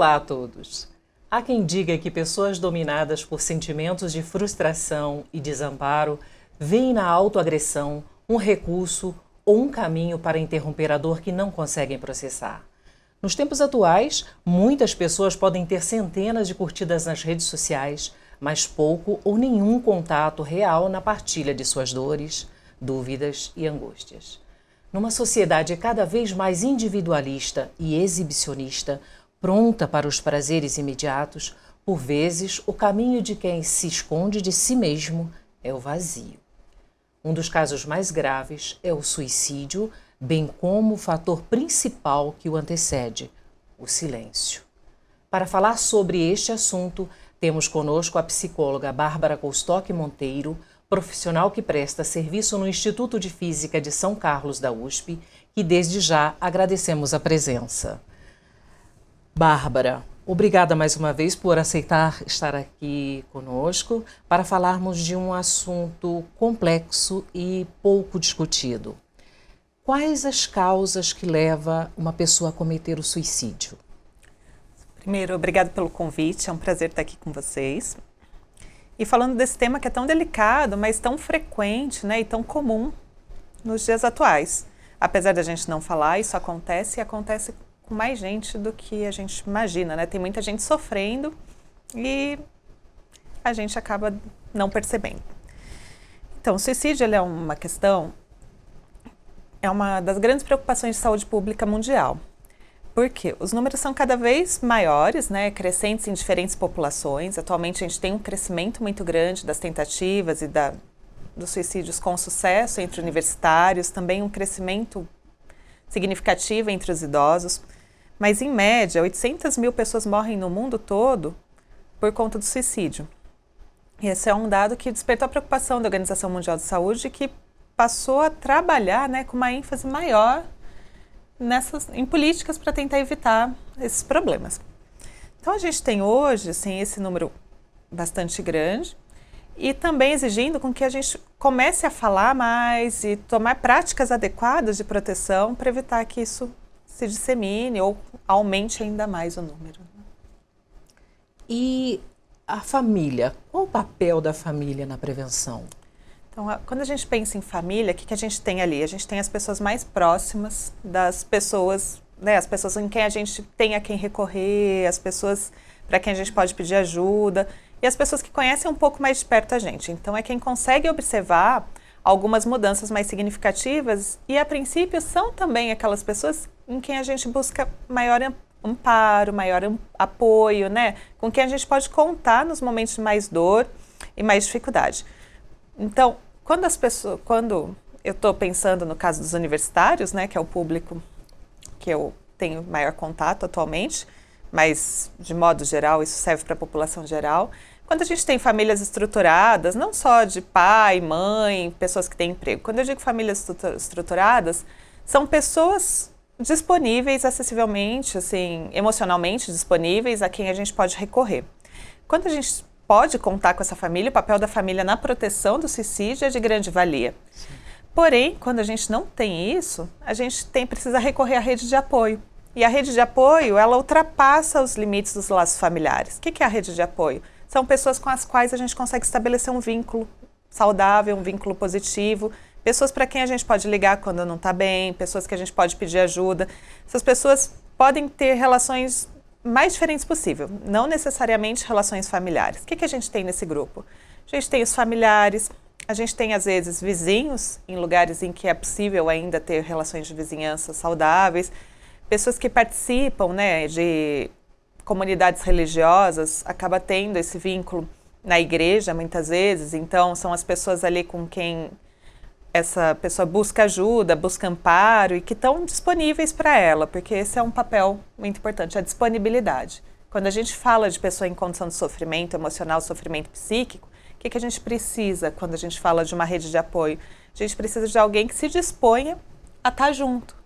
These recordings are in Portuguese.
Olá a todos! Há quem diga que pessoas dominadas por sentimentos de frustração e desamparo veem na autoagressão um recurso ou um caminho para interromper a dor que não conseguem processar. Nos tempos atuais, muitas pessoas podem ter centenas de curtidas nas redes sociais, mas pouco ou nenhum contato real na partilha de suas dores, dúvidas e angústias. Numa sociedade cada vez mais individualista e exibicionista, pronta para os prazeres imediatos, por vezes o caminho de quem se esconde de si mesmo é o vazio. Um dos casos mais graves é o suicídio, bem como o fator principal que o antecede, o silêncio. Para falar sobre este assunto, temos conosco a psicóloga Bárbara Koustock Monteiro, profissional que presta serviço no Instituto de Física de São Carlos da USP, que desde já agradecemos a presença. Bárbara, obrigada mais uma vez por aceitar estar aqui conosco para falarmos de um assunto complexo e pouco discutido. Quais as causas que levam uma pessoa a cometer o suicídio? Primeiro, obrigado pelo convite, é um prazer estar aqui com vocês. E falando desse tema que é tão delicado, mas tão frequente, né, e tão comum nos dias atuais. Apesar da gente não falar, isso acontece e acontece com mais gente do que a gente imagina, né? Tem muita gente sofrendo e a gente acaba não percebendo. Então, o suicídio ele é uma questão, é uma das grandes preocupações de saúde pública mundial. Porque os números são cada vez maiores, né, crescentes em diferentes populações. Atualmente a gente tem um crescimento muito grande das tentativas e dos suicídios com sucesso entre universitários, também um crescimento significativo entre os idosos. Mas, em média, 800 mil pessoas morrem no mundo todo por conta do suicídio. E esse é um dado que despertou a preocupação da Organização Mundial de Saúde, que passou a trabalhar, né, com uma ênfase maior em políticas para tentar evitar esses problemas. Então, a gente tem hoje assim, esse número bastante grande e também exigindo com que a gente comece a falar mais e tomar práticas adequadas de proteção para evitar que isso se dissemine ou aumente ainda mais o número. E a família? Qual o papel da família na prevenção? Então, quando a gente pensa em família, o que a gente tem ali? A gente tem as pessoas mais próximas das pessoas, né? As pessoas em quem a gente tem a quem recorrer, as pessoas para quem a gente pode pedir ajuda e as pessoas que conhecem um pouco mais de perto a gente. Então, é quem consegue observar algumas mudanças mais significativas e, a princípio, são também aquelas pessoas em quem a gente busca maior amparo, maior apoio, né? Com quem a gente pode contar nos momentos de mais dor e mais dificuldade. Então, quando eu estou pensando no caso dos universitários, né, que é o público que eu tenho maior contato atualmente, mas, de modo geral, isso serve para a população geral. Quando a gente tem famílias estruturadas, não só de pai, mãe, pessoas que têm emprego. Quando eu digo famílias estruturadas, são pessoas disponíveis, acessivelmente, assim, emocionalmente disponíveis, a quem a gente pode recorrer. Quando a gente pode contar com essa família, o papel da família na proteção do suicídio é de grande valia. Sim. Porém, quando a gente não tem isso, a gente precisa recorrer à rede de apoio. E a rede de apoio, ela ultrapassa os limites dos laços familiares. O que é a rede de apoio? São pessoas com as quais a gente consegue estabelecer um vínculo saudável, um vínculo positivo, pessoas para quem a gente pode ligar quando não está bem, pessoas que a gente pode pedir ajuda. Essas pessoas podem ter relações mais diferentes possível, não necessariamente relações familiares. O que a gente tem nesse grupo? A gente tem os familiares, a gente tem às vezes vizinhos, em lugares em que é possível ainda ter relações de vizinhança saudáveis, pessoas que participam, né, de comunidades religiosas, acaba tendo esse vínculo na igreja muitas vezes, então são as pessoas ali com quem essa pessoa busca ajuda, busca amparo e que estão disponíveis para ela, porque esse é um papel muito importante, a disponibilidade. Quando a gente fala de pessoa em condição de sofrimento emocional, sofrimento psíquico, o que a gente precisa quando a gente fala de uma rede de apoio? A gente precisa de alguém que se disponha a estar junto.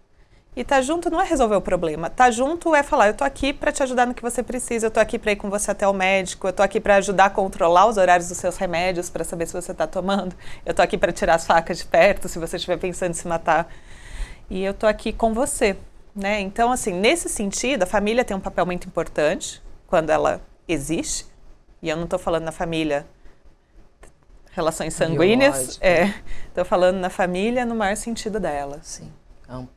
E estar junto não é resolver o problema, estar junto é falar, eu estou aqui para te ajudar no que você precisa, eu estou aqui para ir com você até o médico, eu estou aqui para ajudar a controlar os horários dos seus remédios, para saber se você está tomando, eu estou aqui para tirar as facas de perto, se você estiver pensando em se matar, e eu estou aqui com você. né? Então, assim, nesse sentido, a família tem um papel muito importante quando ela existe. E eu não estou falando na família relações sanguíneas, estou falando na família no maior sentido dela. Sim, amplo.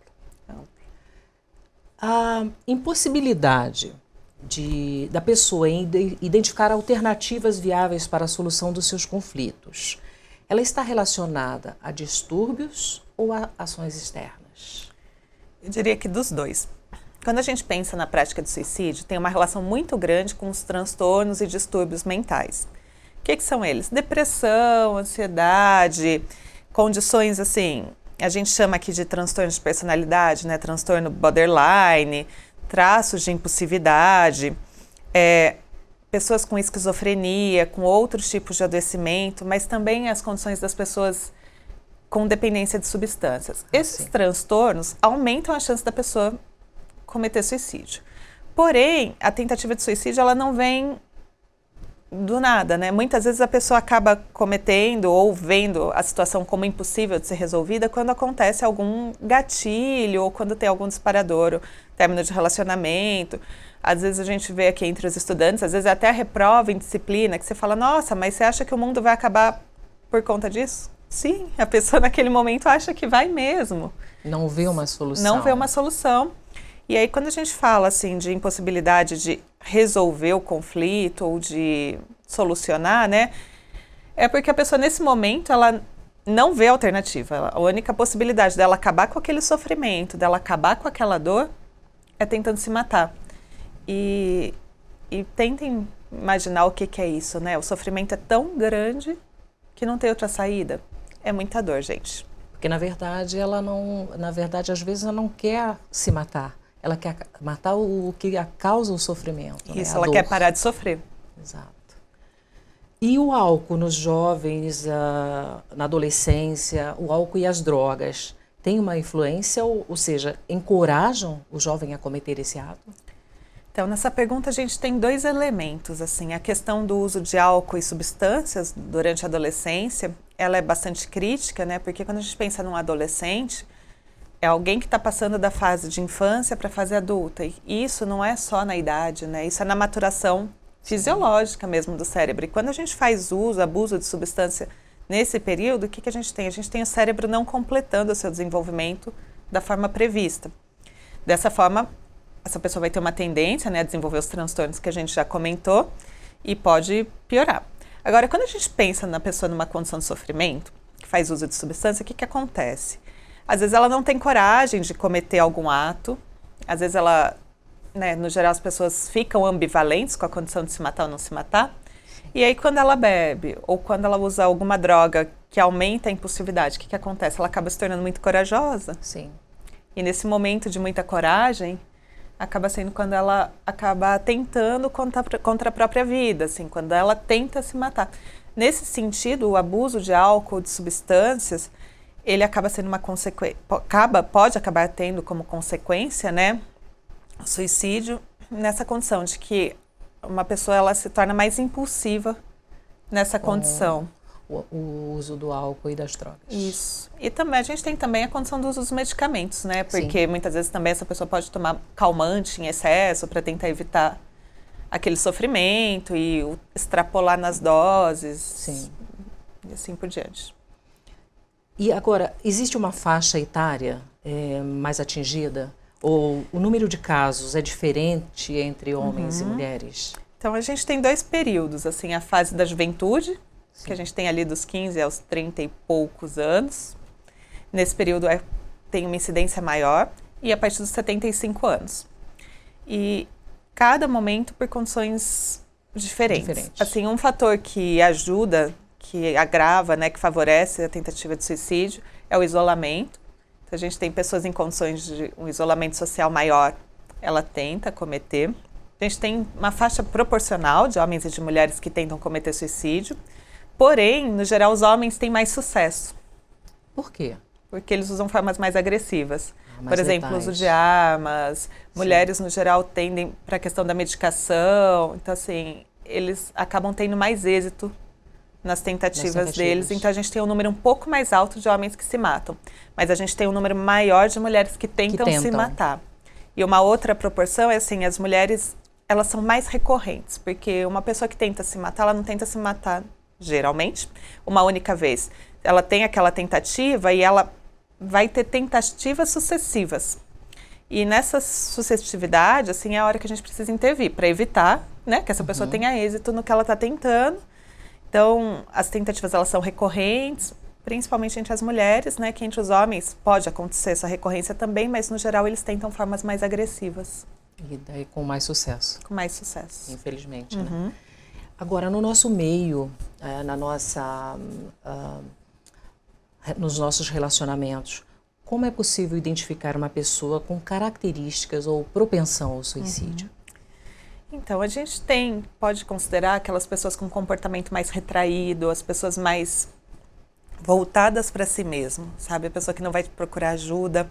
A impossibilidade da pessoa em identificar alternativas viáveis para a solução dos seus conflitos, ela está relacionada a distúrbios ou a ações externas? Eu diria que dos dois. Quando a gente pensa na prática de suicídio, tem uma relação muito grande com os transtornos e distúrbios mentais. O que são eles? Depressão, ansiedade, condições assim, a gente chama aqui de transtorno de personalidade, né? Transtorno borderline, traços de impulsividade, pessoas com esquizofrenia, com outros tipos de adoecimento, mas também as condições das pessoas com dependência de substâncias. Esses transtornos aumentam a chance da pessoa cometer suicídio. Porém, a tentativa de suicídio ela não vem do nada, né? Muitas vezes a pessoa acaba cometendo ou vendo a situação como impossível de ser resolvida quando acontece algum gatilho ou quando tem algum disparador, ou término de relacionamento. Às vezes a gente vê aqui entre os estudantes, às vezes até a reprova em disciplina, que você fala, nossa, mas você acha que o mundo vai acabar por conta disso? Sim, a pessoa naquele momento acha que vai mesmo. Não vê uma solução. Não vê uma solução. E aí quando a gente fala assim de impossibilidade de resolver o conflito ou de solucionar, né? É porque a pessoa nesse momento ela não vê alternativa. A única possibilidade dela acabar com aquele sofrimento, dela acabar com aquela dor, é tentando se matar. E tentem imaginar o que é isso, né? O sofrimento é tão grande que não tem outra saída. É muita dor, gente. Porque na verdade às vezes ela não quer se matar. Ela quer matar o que causa o sofrimento. Isso, né? Ela quer parar de sofrer. Exato. E o álcool nos jovens, na adolescência, o álcool e as drogas, tem uma influência, ou seja, encorajam o jovem a cometer esse ato? Então, nessa pergunta a gente tem dois elementos, assim, a questão do uso de álcool e substâncias durante a adolescência, ela é bastante crítica, né? Porque quando a gente pensa num adolescente, é alguém que está passando da fase de infância para a fase adulta. E isso não é só na idade, né? Isso é na maturação fisiológica mesmo do cérebro. E quando a gente faz abuso de substância nesse período, o que a gente tem? A gente tem o cérebro não completando o seu desenvolvimento da forma prevista. Dessa forma, essa pessoa vai ter uma tendência, né, a desenvolver os transtornos que a gente já comentou e pode piorar. Agora, quando a gente pensa na pessoa numa condição de sofrimento, que faz uso de substância, o que acontece? Às vezes ela não tem coragem de cometer algum ato, às vezes ela, né, no geral as pessoas ficam ambivalentes com a condição de se matar ou não se matar, e aí quando ela bebe ou quando ela usa alguma droga que aumenta a impulsividade, o que acontece? Ela acaba se tornando muito corajosa. Sim. E nesse momento de muita coragem, acaba sendo quando ela acaba tentando contra a própria vida, assim, quando ela tenta se matar. Nesse sentido, o abuso de álcool, de substâncias, ele acaba sendo uma consequência, pode acabar tendo como consequência, né, o suicídio nessa condição de que uma pessoa ela se torna mais impulsiva nessa condição. O uso do álcool e das drogas. Isso. E também a gente tem também a condição do uso dos medicamentos, né? Porque muitas vezes também essa pessoa pode tomar calmante em excesso para tentar evitar aquele sofrimento e extrapolar nas doses. Sim. E assim por diante. E agora, existe uma faixa etária mais atingida? Ou o número de casos é diferente entre homens e mulheres? Então, a gente tem dois períodos, assim, a fase da juventude, que a gente tem ali dos 15 aos 30 e poucos anos. Nesse período tem uma incidência maior e a partir dos 75 anos. E cada momento por condições diferentes. Assim, um fator que ajuda, que agrava, né, que favorece a tentativa de suicídio é o isolamento. Então, a gente tem pessoas em condições de um isolamento social maior, ela tenta cometer. A gente tem uma faixa proporcional de homens e de mulheres que tentam cometer suicídio. Porém, no geral, os homens têm mais sucesso. Por quê? Porque eles usam formas mais agressivas. Mais Por exemplo, letais. uso de armas. Mulheres, no geral, tendem para a questão da medicação. Então, assim, eles acabam tendo mais êxito nas tentativas deles. Então, a gente tem um número um pouco mais alto de homens que se matam. Mas a gente tem um número maior de mulheres que tentam se matar. E uma outra proporção é assim, as mulheres, elas são mais recorrentes, porque uma pessoa que tenta se matar, ela não tenta se matar, geralmente, uma única vez. Ela tem aquela tentativa e ela vai ter tentativas sucessivas. E nessa sucessividade, assim, é a hora que a gente precisa intervir, para evitar, né, que essa pessoa tenha êxito no que ela está tentando. Então, as tentativas, elas são recorrentes, principalmente entre as mulheres, né, que entre os homens pode acontecer essa recorrência também, mas no geral eles tentam formas mais agressivas. E daí com mais sucesso. Com mais sucesso. Infelizmente, né? Agora, no nosso meio, nos nossos relacionamentos, como é possível identificar uma pessoa com características ou propensão ao suicídio? Então, a gente pode considerar aquelas pessoas com comportamento mais retraído, as pessoas mais voltadas para si mesmo, sabe? A pessoa que não vai procurar ajuda.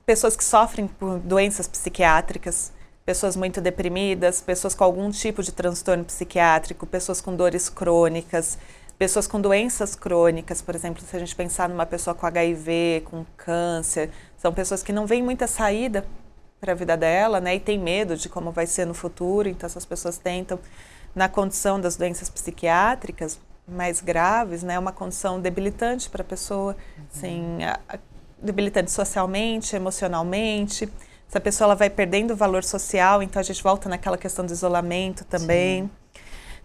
Pessoas que sofrem por doenças psiquiátricas, pessoas muito deprimidas, pessoas com algum tipo de transtorno psiquiátrico, pessoas com dores crônicas, pessoas com doenças crônicas, por exemplo, se a gente pensar numa pessoa com HIV, com câncer, são pessoas que não veem muita saída para a vida dela, né, e tem medo de como vai ser no futuro, então essas pessoas tentam, na condição das doenças psiquiátricas mais graves, né, uma condição debilitante para a pessoa, assim, debilitante socialmente, emocionalmente. Essa pessoa ela vai perdendo o valor social, então a gente volta naquela questão do isolamento também. Sim.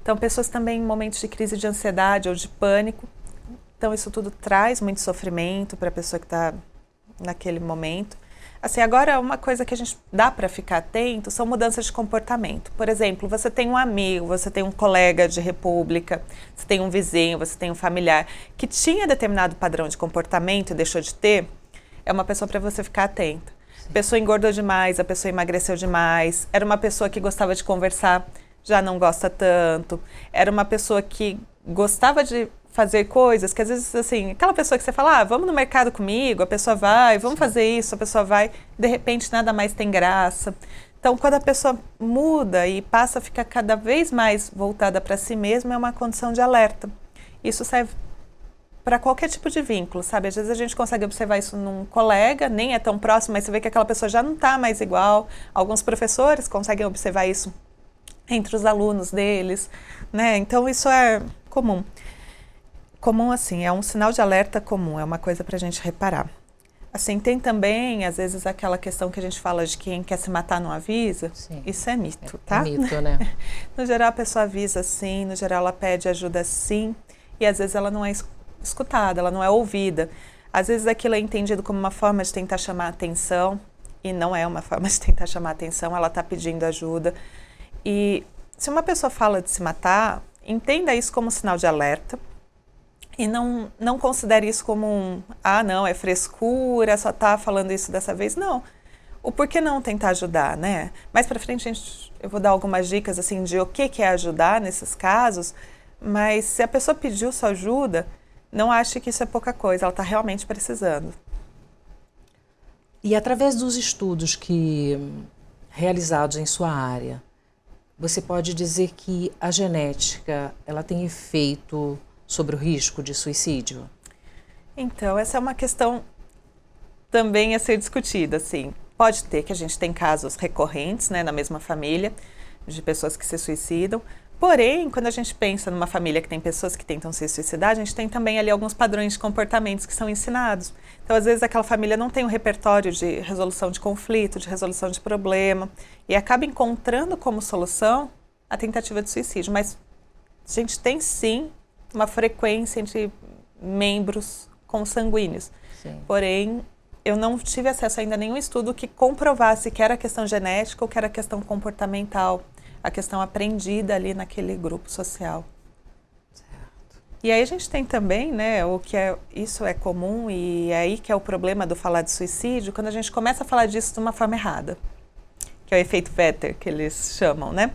Então, pessoas também em momentos de crise de ansiedade ou de pânico. Então, isso tudo traz muito sofrimento para a pessoa que está naquele momento. Assim, agora, uma coisa que a gente dá para ficar atento são mudanças de comportamento. Por exemplo, você tem um amigo, você tem um colega de república, você tem um vizinho, você tem um familiar que tinha determinado padrão de comportamento e deixou de ter, é uma pessoa para você ficar atento. A pessoa engordou demais, a pessoa emagreceu demais, era uma pessoa que gostava de conversar, já não gosta tanto, era uma pessoa que gostava de fazer coisas que às vezes, assim, aquela pessoa que você fala, vamos no mercado comigo, a pessoa vai, vamos fazer isso, a pessoa vai, de repente nada mais tem graça. Então, quando a pessoa muda e passa a ficar cada vez mais voltada para si mesma, é uma condição de alerta. Isso serve para qualquer tipo de vínculo, sabe? Às vezes a gente consegue observar isso num colega, nem é tão próximo, mas você vê que aquela pessoa já não está mais igual. Alguns professores conseguem observar isso entre os alunos deles, né? Então, isso é comum. Comum, assim, é um sinal de alerta comum, é uma coisa para a gente reparar. Assim, tem também, às vezes, aquela questão que a gente fala de quem quer se matar não avisa. Sim. Isso é mito, tá? É mito, né? No geral, a pessoa avisa sim, no geral, ela pede ajuda sim, e às vezes ela não é escutada, ela não é ouvida. Às vezes aquilo é entendido como uma forma de tentar chamar a atenção, e não é uma forma de tentar chamar a atenção, ela está pedindo ajuda. E se uma pessoa fala de se matar, entenda isso como um sinal de alerta, e não considere isso como não, é frescura, só tá falando isso dessa vez. Não. O porquê não tentar ajudar, né? Mais pra frente, eu vou dar algumas dicas, assim, de o que é ajudar nesses casos, mas se a pessoa pediu sua ajuda, não ache que isso é pouca coisa, ela tá realmente precisando. E através dos estudos realizados em sua área, você pode dizer que a genética, ela tem efeito sobre o risco de suicídio? Então, essa é uma questão também a ser discutida, assim. Pode ter que a gente tem casos recorrentes, né, na mesma família, de pessoas que se suicidam. Porém, quando a gente pensa numa família que tem pessoas que tentam se suicidar, a gente tem também ali alguns padrões de comportamentos que são ensinados. Então, às vezes, aquela família não tem um repertório de resolução de conflito, de resolução de problema, e acaba encontrando como solução a tentativa de suicídio. Mas a gente tem, sim, uma frequência entre membros consanguíneos. Sim. Porém, eu não tive acesso ainda a nenhum estudo que comprovasse que era questão genética ou que era questão comportamental, a questão aprendida ali naquele grupo social. Certo. E aí a gente tem também, né, isso é comum e é aí que é o problema do falar de suicídio, quando a gente começa a falar disso de uma forma errada, que é o efeito Vetter, que eles chamam, né?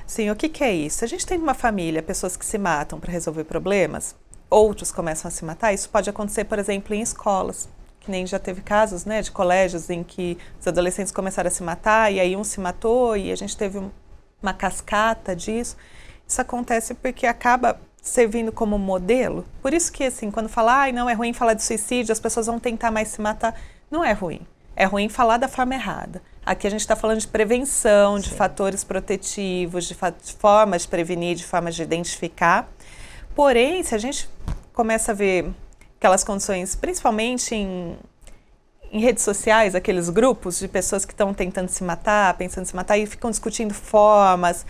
Sim, o que é isso? A gente tem numa família pessoas que se matam para resolver problemas, outros começam a se matar. Isso pode acontecer, por exemplo, em escolas, que nem já teve casos, né, de colégios em que os adolescentes começaram a se matar e aí um se matou e a gente teve uma cascata disso. Isso acontece porque acaba servindo como modelo. Por isso que, assim, quando fala, não é ruim falar de suicídio, as pessoas vão tentar mais se matar. Não é ruim. é ruim falar da forma errada. Aqui a gente está falando de prevenção, de Sim. fatores protetivos, de formas de prevenir, de formas de identificar. Porém, se a gente começa a ver aquelas condições, principalmente em redes sociais, aqueles grupos de pessoas que estão tentando se matar, pensando em se matar, e ficam discutindo formas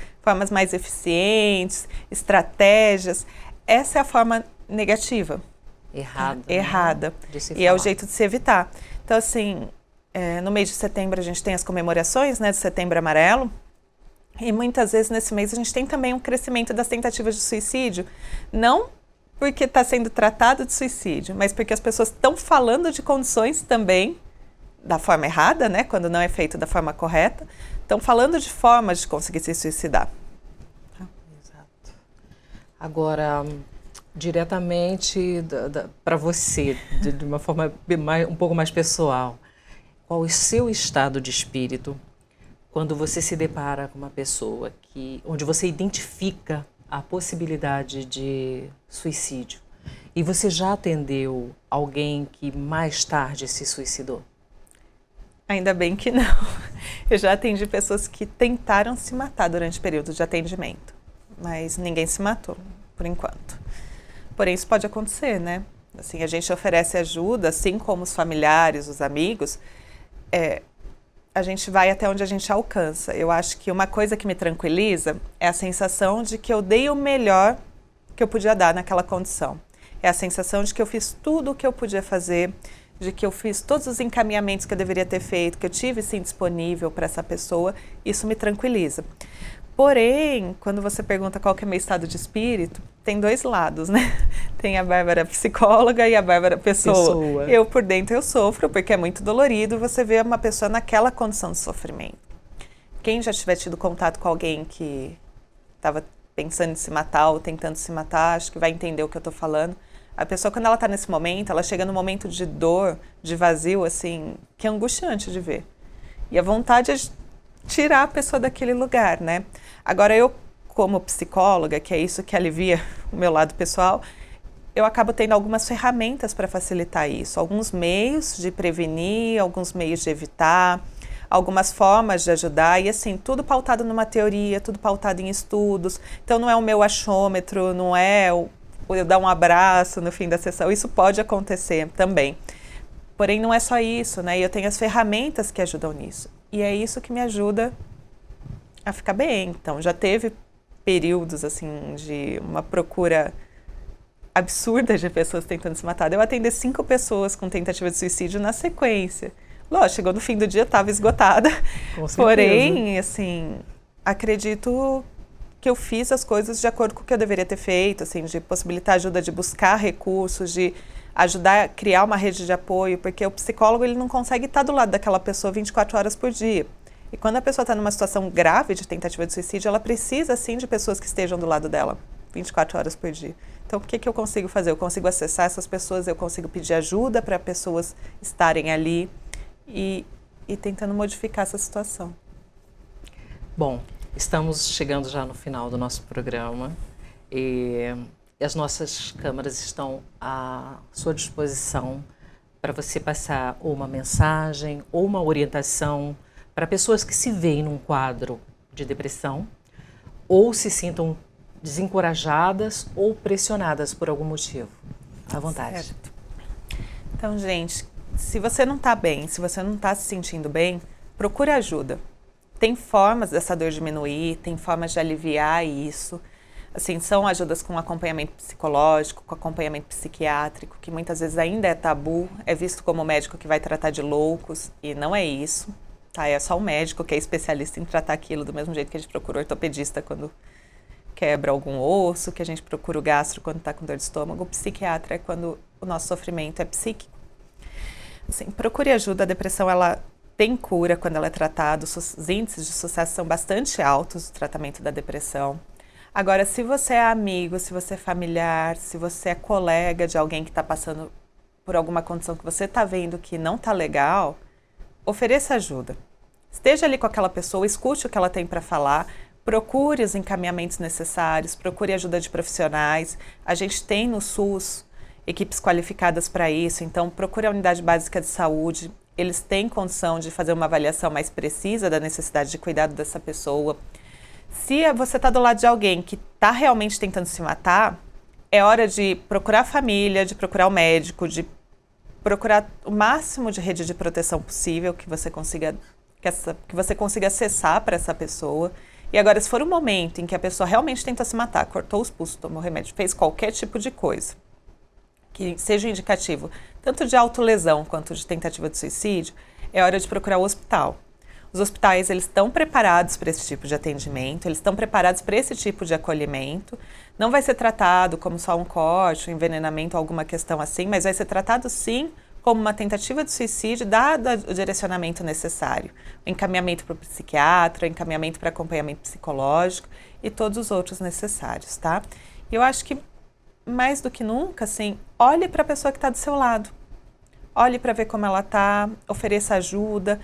mais eficientes, estratégias. Essa é a forma negativa. Errada. Né? De se e falar. é o jeito de se evitar. Então, assim, no mês de setembro a gente tem as comemorações, né, do Setembro Amarelo, e muitas vezes nesse mês a gente tem também um crescimento das tentativas de suicídio, não porque está sendo tratado de suicídio, mas porque as pessoas estão falando de condições também da forma errada, né, quando não é feito da forma correta, estão falando de formas de conseguir se suicidar. Exato. Agora, diretamente para você, de uma forma um pouco mais pessoal, qual o seu estado de espírito quando você se depara com uma pessoa onde você identifica a possibilidade de suicídio e você já atendeu alguém que mais tarde se suicidou? Ainda bem que não. Eu já atendi pessoas que tentaram se matar durante o período de atendimento, mas ninguém se matou, por enquanto. Porém, isso pode acontecer, né? Assim, a gente oferece ajuda, assim como os familiares, os amigos, a gente vai até onde a gente alcança. Eu acho que uma coisa que me tranquiliza é a sensação de que eu dei o melhor que eu podia dar naquela condição. É a sensação de que eu fiz tudo o que eu podia fazer, de que eu fiz todos os encaminhamentos que eu deveria ter feito, que eu tive sim disponível para essa pessoa. Isso me tranquiliza. Porém, quando você pergunta qual que é meu estado de espírito, tem dois lados, né? Tem a Bárbara psicóloga e a Bárbara pessoa. Eu, por dentro, eu sofro, porque é muito dolorido você ver uma pessoa naquela condição de sofrimento. Quem já tiver tido contato com alguém que estava pensando em se matar ou tentando se matar, acho que vai entender o que eu estou falando. A pessoa, quando ela está nesse momento, ela chega num momento de dor, de vazio, assim, que é angustiante de ver. E a vontade é tirar a pessoa daquele lugar, né? Agora, eu, como psicóloga, que é isso que alivia o meu lado pessoal, eu acabo tendo algumas ferramentas para facilitar isso. Alguns meios de prevenir, alguns meios de evitar, algumas formas de ajudar, e assim, tudo pautado numa teoria, tudo pautado em estudos. Então, não é o meu achômetro, não é eu dar um abraço no fim da sessão. Isso pode acontecer também. Porém, não é só isso, né? E eu tenho as ferramentas que ajudam nisso. E é isso que me ajuda a ficar bem. Então, já teve períodos, assim, de uma procura absurda de pessoas tentando se matar. Eu atendi 5 pessoas com tentativa de suicídio na sequência. Lógico, chegou no fim do dia, estava esgotada. Porém, assim, acredito que eu fiz as coisas de acordo com o que eu deveria ter feito, assim, de possibilitar ajuda, de buscar recursos, de ajudar a criar uma rede de apoio, porque o psicólogo ele não consegue estar do lado daquela pessoa 24 horas por dia. E quando a pessoa está numa situação grave de tentativa de suicídio, ela precisa, sim, de pessoas que estejam do lado dela 24 horas por dia. Então, o que eu consigo fazer? Eu consigo acessar essas pessoas, eu consigo pedir ajuda para pessoas estarem ali e tentando modificar essa situação. Bom, estamos chegando já no final do nosso programa e as nossas câmaras estão à sua disposição para você passar ou uma mensagem ou uma orientação para pessoas que se veem num quadro de depressão ou se sintam desencorajadas ou pressionadas por algum motivo. À vontade. Certo. Então, gente, se você não está bem, se você não está se sentindo bem, procure ajuda. Tem formas dessa dor diminuir, tem formas de aliviar isso. Assim, são ajudas com acompanhamento psicológico, com acompanhamento psiquiátrico, que muitas vezes ainda é tabu, é visto como médico que vai tratar de loucos, e não é isso, tá? É só o médico que é especialista em tratar aquilo, do mesmo jeito que a gente procura o ortopedista quando quebra algum osso, que a gente procura o gastro quando está com dor de estômago. O psiquiatra é quando o nosso sofrimento é psíquico. Assim, procure ajuda, a depressão, ela tem cura quando ela é tratada, os índices de sucesso são bastante altos no tratamento da depressão. Agora, se você é amigo, se você é familiar, se você é colega de alguém que está passando por alguma condição que você está vendo que não está legal, ofereça ajuda. Esteja ali com aquela pessoa, escute o que ela tem para falar, procure os encaminhamentos necessários, procure ajuda de profissionais. A gente tem no SUS equipes qualificadas para isso, então procure a unidade básica de saúde. eles têm condição de fazer uma avaliação mais precisa da necessidade de cuidado dessa pessoa. Se você está do lado de alguém que está realmente tentando se matar, é hora de procurar a família, de procurar o médico, de procurar o máximo de rede de proteção possível que você consiga acessar para essa pessoa. E agora, se for um momento em que a pessoa realmente tenta se matar, cortou os pulsos, tomou remédio, fez qualquer tipo de coisa que seja indicativo, tanto de autolesão quanto de tentativa de suicídio, é hora de procurar o hospital. Os hospitais, eles estão preparados para esse tipo de atendimento, eles estão preparados para esse tipo de acolhimento. Não vai ser tratado como só um corte, um envenenamento, alguma questão assim, mas vai ser tratado sim como uma tentativa de suicídio, dado o direcionamento necessário. O encaminhamento para o psiquiatra, o encaminhamento para acompanhamento psicológico e todos os outros necessários, tá? E eu acho que, mais do que nunca, assim, olhe para a pessoa que está do seu lado. Olhe para ver como ela está, ofereça ajuda.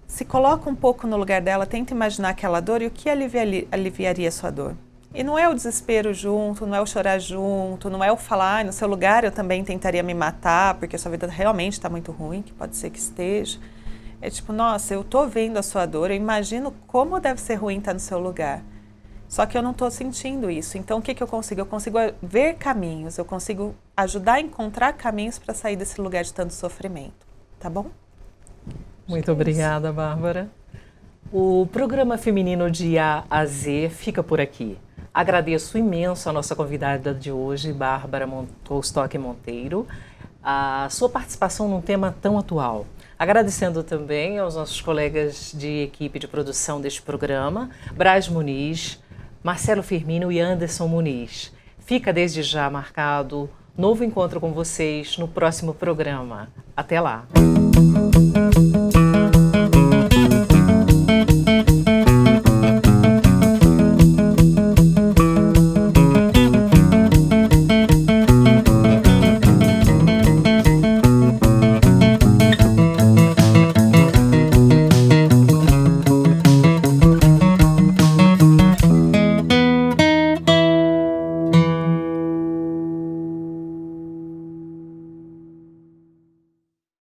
Se coloca um pouco no lugar dela, tenta imaginar aquela dor e o que aliviaria a sua dor. E não é o desespero junto, não é o chorar junto, não é o falar, no seu lugar eu também tentaria me matar, porque a sua vida realmente está muito ruim, que pode ser que esteja. É tipo, nossa, eu tô vendo a sua dor, eu imagino como deve ser ruim estar no seu lugar. Só que eu não estou sentindo isso. Então, o que eu consigo? Eu consigo ver caminhos, eu consigo ajudar a encontrar caminhos para sair desse lugar de tanto sofrimento. Tá bom? Muito obrigada, Bárbara. O programa Feminino de A a Z fica por aqui. Agradeço imenso a nossa convidada de hoje, Bárbara Tolstói Monteiro, a sua participação num tema tão atual. Agradecendo também aos nossos colegas de equipe de produção deste programa, Braz Muniz, Marcelo Firmino e Anderson Muniz. Fica desde já marcado novo encontro com vocês no próximo programa. Até lá!